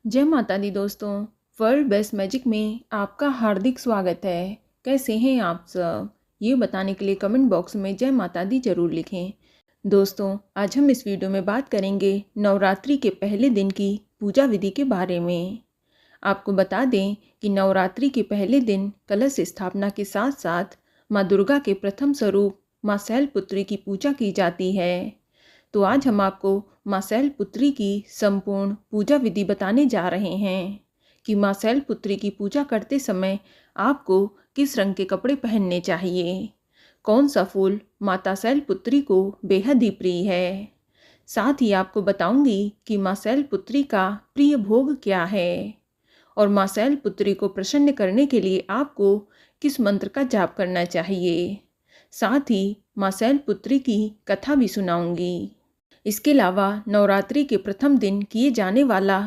जय माता दी दोस्तों। वर्ल्ड बेस्ट मैजिक में आपका हार्दिक स्वागत है। कैसे हैं आप सब? ये बताने के लिए कमेंट बॉक्स में जय माता दी जरूर लिखें। दोस्तों, आज हम इस वीडियो में बात करेंगे नवरात्रि के पहले दिन की पूजा विधि के बारे में। आपको बता दें कि नवरात्रि के पहले दिन कलश स्थापना के साथ साथ माँ दुर्गा के प्रथम स्वरूप माँ शैलपुत्री की पूजा की जाती है। तो आज हम आपको माँ शैलपुत्री की संपूर्ण पूजा विधि बताने जा रहे हैं कि माँ शैलपुत्री की पूजा करते समय आपको किस रंग के कपड़े पहनने चाहिए, कौन सा फूल माता शैलपुत्री को बेहद ही प्रिय है। साथ ही आपको बताऊंगी कि माँ शैलपुत्री का प्रिय भोग क्या है और माँ शैलपुत्री को प्रसन्न करने के लिए आपको किस मंत्र का जाप करना चाहिए। साथ ही माँ शैलपुत्री की कथा भी सुनाऊंगी। इसके अलावा नवरात्रि के प्रथम दिन किए जाने वाला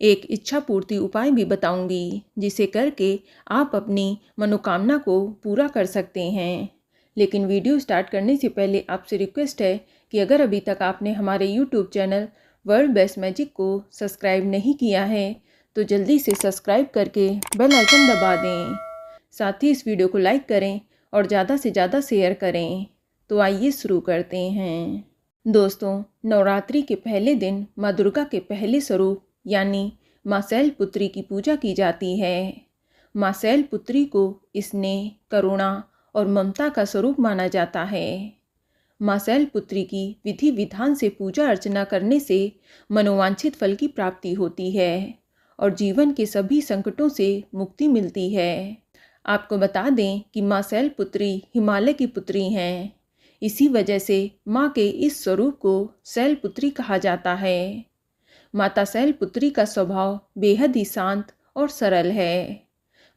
एक इच्छा पूर्ति उपाय भी बताऊंगी, जिसे करके आप अपनी मनोकामना को पूरा कर सकते हैं। लेकिन वीडियो स्टार्ट करने से पहले आपसे रिक्वेस्ट है कि अगर अभी तक आपने हमारे YouTube channel world best magic को सब्सक्राइब नहीं किया है तो जल्दी से सब्सक्राइब करके बेल आइकन दबा दें। साथ ही इस वीडियो को लाइक करें और ज़्यादा से ज़्यादा शेयर करें। तो आइए शुरू करते हैं। दोस्तों, नवरात्रि के पहले दिन माँ दुर्गा के पहले स्वरूप यानी माँ शैलपुत्री की पूजा की जाती है। माँ शैलपुत्री को स्नेह, करुणा और ममता का स्वरूप माना जाता है। माँ शैलपुत्री की विधि विधान से पूजा अर्चना करने से मनोवांछित फल की प्राप्ति होती है और जीवन के सभी संकटों से मुक्ति मिलती है। आपको बता दें कि माँ शैलपुत्री हिमालय की पुत्री हैं। इसी वजह से माँ के इस स्वरूप को शैलपुत्री कहा जाता है। माता शैलपुत्री का स्वभाव बेहद ही शांत और सरल है।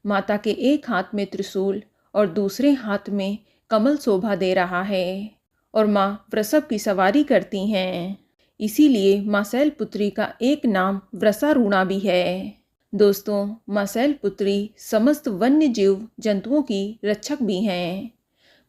माता के एक हाथ में त्रिशूल और दूसरे हाथ में कमल शोभा दे रहा है और माँ वृषभ की सवारी करती हैं। इसीलिए माँ शैलपुत्री का एक नाम वृषारूढ़ा भी है। दोस्तों, माँ शैलपुत्री समस्त वन्य जीव जंतुओं की रक्षक भी हैं।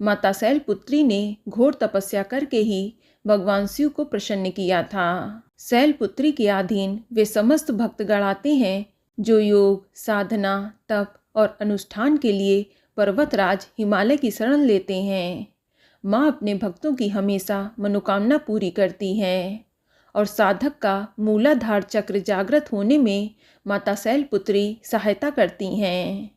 माता शैलपुत्री ने घोर तपस्या करके ही भगवान शिव को प्रसन्न किया था। शैलपुत्री के अधीन वे समस्त भक्तगण आते हैं जो योग, साधना, तप और अनुष्ठान के लिए पर्वतराज हिमालय की शरण लेते हैं। माँ अपने भक्तों की हमेशा मनोकामना पूरी करती है और साधक का मूलाधार चक्र जागृत होने में माता शैलपुत्री सहायता करती हैं।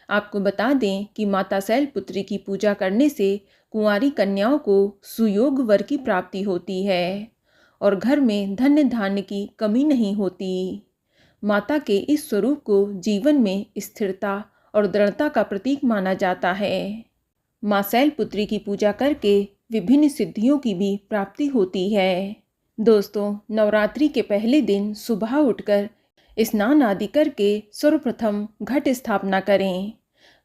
आपको बता दें कि माता शैलपुत्री की पूजा करने से कुंवारी कन्याओं को सुयोग वर की प्राप्ति होती है और घर में धन्य धान्य की कमी नहीं होती। माता के इस स्वरूप को जीवन में स्थिरता और दृढ़ता का प्रतीक माना जाता है। माँ शैलपुत्री की पूजा करके विभिन्न सिद्धियों की भी प्राप्ति होती है। दोस्तों, नवरात्रि के पहले दिन सुबह उठकर स्नान आदि करके सर्वप्रथम घट स्थापना करें।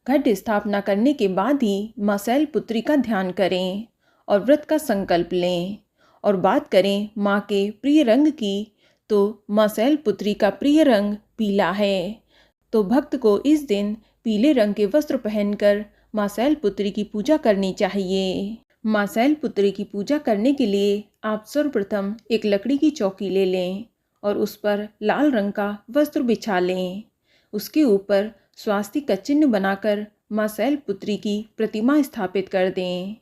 घट स्थापना करने के बाद ही माँ शैलपुत्री का ध्यान करें और व्रत का संकल्प लें। और बात करें माँ के प्रिय रंग की, तो माँ शैलपुत्री का प्रिय रंग पीला है। तो भक्त को इस दिन पीले रंग के वस्त्र पहनकर माँ शैलपुत्री की पूजा करनी चाहिए। माँ शैलपुत्री की पूजा करने के लिए आप सर्वप्रथम एक लकड़ी की चौकी ले लें और उस पर लाल रंग का वस्त्र बिछा लें। उसके ऊपर स्वास्तिक का चिन्ह बनाकर माँ शैलपुत्री की प्रतिमा स्थापित कर दें।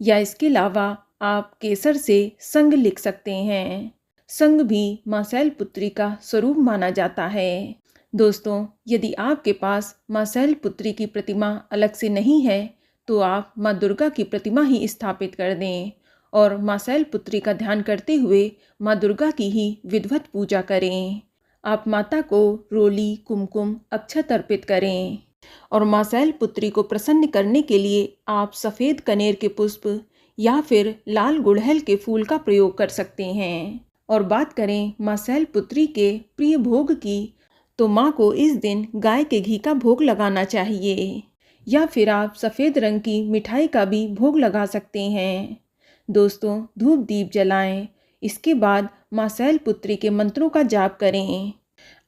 या इसके अलावा आप केसर से संग लिख सकते हैं। संग भी माँ शैलपुत्री का स्वरूप माना जाता है। दोस्तों, यदि आपके पास माँ शैलपुत्री की प्रतिमा अलग से नहीं है तो आप माँ दुर्गा की प्रतिमा ही स्थापित कर दें और माँ शैलपुत्री का ध्यान करते हुए माँ दुर्गा की ही विधिवत पूजा करें। आप माता को रोली, कुमकुम, अक्षत अर्पित करें और माँ शैलपुत्री को प्रसन्न करने के लिए आप सफ़ेद कनेर के पुष्प या फिर लाल गुड़हल के फूल का प्रयोग कर सकते हैं। और बात करें माँ शैलपुत्री के प्रिय भोग की, तो माँ को इस दिन गाय के घी का भोग लगाना चाहिए या फिर आप सफ़ेद रंग की मिठाई का भी भोग लगा सकते हैं। दोस्तों, धूप दीप जलाएं। इसके बाद माँ शैलपुत्री के मंत्रों का जाप करें।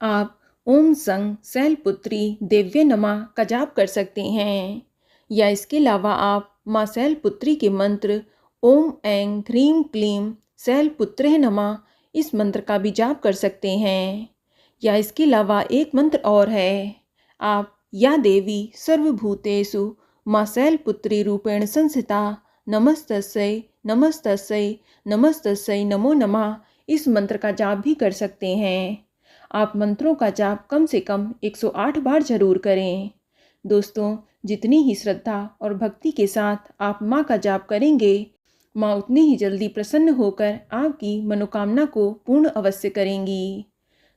आप ओम सं शैलपुत्री देव्य नमः का जाप कर सकते हैं या इसके अलावा आप माँ शैलपुत्री के मंत्र ओम ऐं ह्रीं क्लीं शैलपुत्रे नमः इस मंत्र का भी जाप कर सकते हैं। या इसके अलावा एक मंत्र और है। आप या देवी सर्वभूतेषु मां शैलपुत्री रूपेण संस्थिता नमस्तस्यै नमस्तस्यै नमस्तस्यै नमो नमः इस मंत्र का जाप भी कर सकते हैं। आप मंत्रों का जाप कम से कम 108 बार जरूर करें। दोस्तों, जितनी ही श्रद्धा और भक्ति के साथ आप माँ का जाप करेंगे, माँ उतनी ही जल्दी प्रसन्न होकर आपकी मनोकामना को पूर्ण अवश्य करेंगी।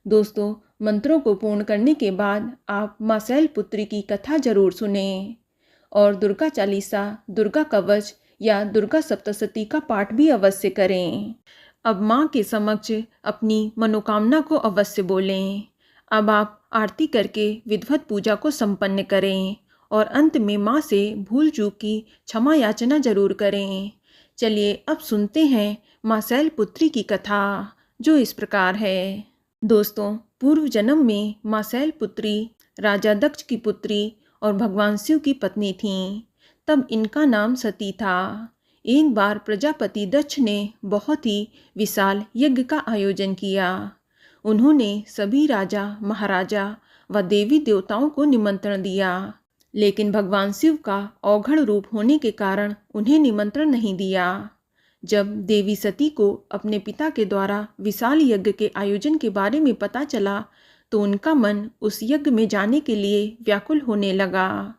दोस्तों, मंत्रों को पूर्ण करने के बाद आप माँ शैलपुत्री की कथा जरूर सुनें और दुर्गा चालीसा, दुर्गा कवच या दुर्गा सप्तशती का पाठ भी अवश्य करें। अब माँ के समक्ष अपनी मनोकामना को अवश्य बोलें। अब आप आरती करके विधिवत पूजा को संपन्न करें और अंत में माँ से भूल चूक की क्षमा याचना जरूर करें। चलिए अब सुनते हैं माँ शैलपुत्री की कथा, जो इस प्रकार है। दोस्तों, पूर्व जन्म में माँ शैलपुत्री राजा दक्ष की पुत्री और भगवान शिव की पत्नी थीं। तब इनका नाम सती था। एक बार प्रजापति दक्ष ने बहुत ही विशाल यज्ञ का आयोजन किया। उन्होंने सभी राजा, महाराजा व देवी देवताओं को निमंत्रण दिया, लेकिन भगवान शिव का औघड़ रूप होने के कारण उन्हें निमंत्रण नहीं दिया। जब देवी सती को अपने पिता के द्वारा विशाल यज्ञ के आयोजन के बारे में पता चला, तो उनका मन उस यज्ञ में जाने के लिए व्याकुल होने लगा।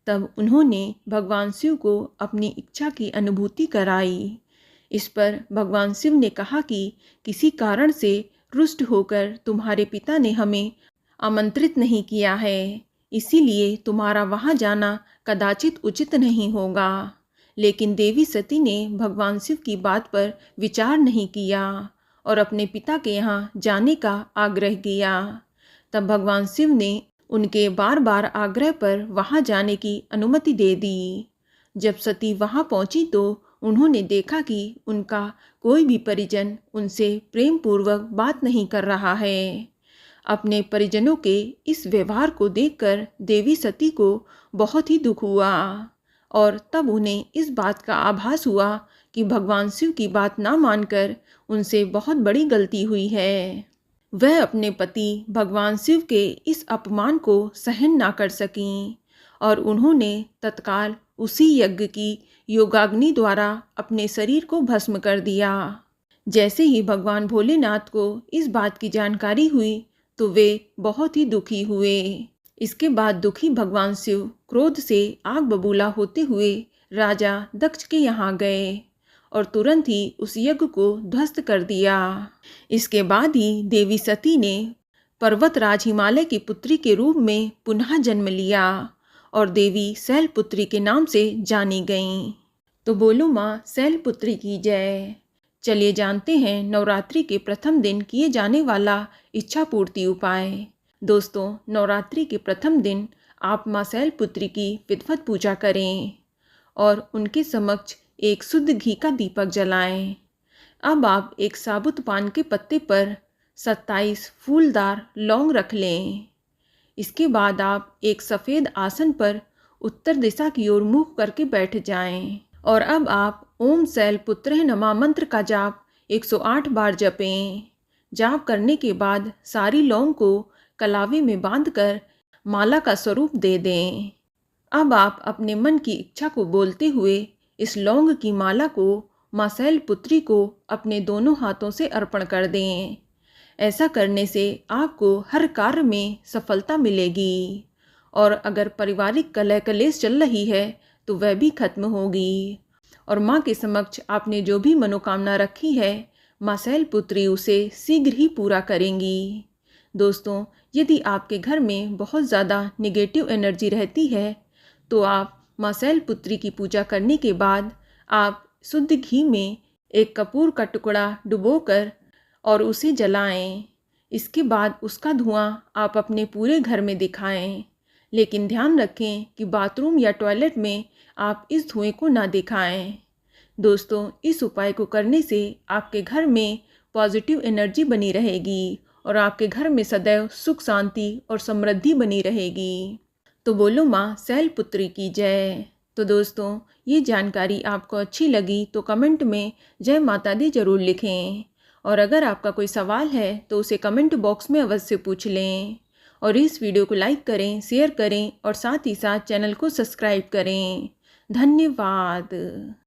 तब उन्होंने भगवान शिव को अपनी इच्छा की अनुभूति कराई। इस पर भगवान शिव ने कहा कि किसी कारण से रुष्ट होकर तुम्हारे पिता ने हमें आमंत्रित नहीं किया है, इसीलिए तुम्हारा वहाँ जाना कदाचित उचित नहीं होगा। लेकिन देवी सती ने भगवान शिव की बात पर विचार नहीं किया और अपने पिता के यहाँ जाने का आग्रह किया। तब भगवान शिव ने उनके बार बार आग्रह पर वहाँ जाने की अनुमति दे दी। जब सती वहाँ पहुँची तो उन्होंने देखा कि उनका कोई भी परिजन उनसे प्रेम पूर्वक बात नहीं कर रहा है। अपने परिजनों के इस व्यवहार को देखकर देवी सती को बहुत ही दुख हुआ और तब उन्हें इस बात का आभास हुआ कि भगवान शिव की बात ना मानकर उनसे बहुत बड़ी गलती हुई है। वह अपने पति भगवान शिव के इस अपमान को सहन ना कर सकीं और उन्होंने तत्काल उसी यज्ञ की योगाग्नि द्वारा अपने शरीर को भस्म कर दिया। जैसे ही भगवान भोलेनाथ को इस बात की जानकारी हुई तो वे बहुत ही दुखी हुए। इसके बाद दुखी भगवान शिव क्रोध से आग बबूला होते हुए राजा दक्ष के यहाँ गए और तुरंत ही उस यज्ञ को ध्वस्त कर दिया। इसके बाद ही देवी सती ने पर्वतराज हिमालय की पुत्री के रूप में पुनः जन्म लिया और देवी शैलपुत्री के नाम से जानी गईं। तो बोलो माँ शैलपुत्री की जय। चलिए जानते हैं नवरात्रि के प्रथम दिन किए जाने वाला इच्छा पूर्ति उपाय। दोस्तों, नवरात्रि के प्रथम दिन आप माँ शैलपुत्री की विधिवत पूजा करें और उनके समक्ष एक शुद्ध घी का दीपक जलाएं। अब आप एक साबुत पान के पत्ते पर 27 फूलदार लौंग रख लें। इसके बाद आप एक सफ़ेद आसन पर उत्तर दिशा की ओर मुख करके बैठ जाएं और अब आप ओम शैलपुत्रे नमः मंत्र का जाप 108 बार जपें। जाप करने के बाद सारी लौंग को कलावे में बांधकर माला का स्वरूप दे दें। अब आप अपने मन की इच्छा को बोलते हुए इस लौंग की माला को माँ शैलपुत्री को अपने दोनों हाथों से अर्पण कर दें। ऐसा करने से आपको हर कार्य में सफलता मिलेगी और अगर पारिवारिक कलह कलेश चल रही है तो वह भी खत्म होगी और माँ के समक्ष आपने जो भी मनोकामना रखी है, माँ शैलपुत्री उसे शीघ्र ही पूरा करेंगी। दोस्तों, यदि आपके घर में बहुत ज़्यादा नेगेटिव एनर्जी रहती है तो आप माँ शैलपुत्री की पूजा करने के बाद आप शुद्ध घी में एक कपूर का टुकड़ा डुबोकर और उसे जलाएं। इसके बाद उसका धुआं आप अपने पूरे घर में दिखाएं, लेकिन ध्यान रखें कि बाथरूम या टॉयलेट में आप इस धुएं को ना दिखाएं। दोस्तों, इस उपाय को करने से आपके घर में पॉजिटिव एनर्जी बनी रहेगी और आपके घर में सदैव सुख शांति और समृद्धि बनी रहेगी। तो बोलो माँ शैलपुत्री की जय। तो दोस्तों, ये जानकारी आपको अच्छी लगी तो कमेंट में जय माता दी जरूर लिखें और अगर आपका कोई सवाल है तो उसे कमेंट बॉक्स में अवश्य पूछ लें। और इस वीडियो को लाइक करें, शेयर करें और साथ ही साथ चैनल को सब्सक्राइब करें। धन्यवाद।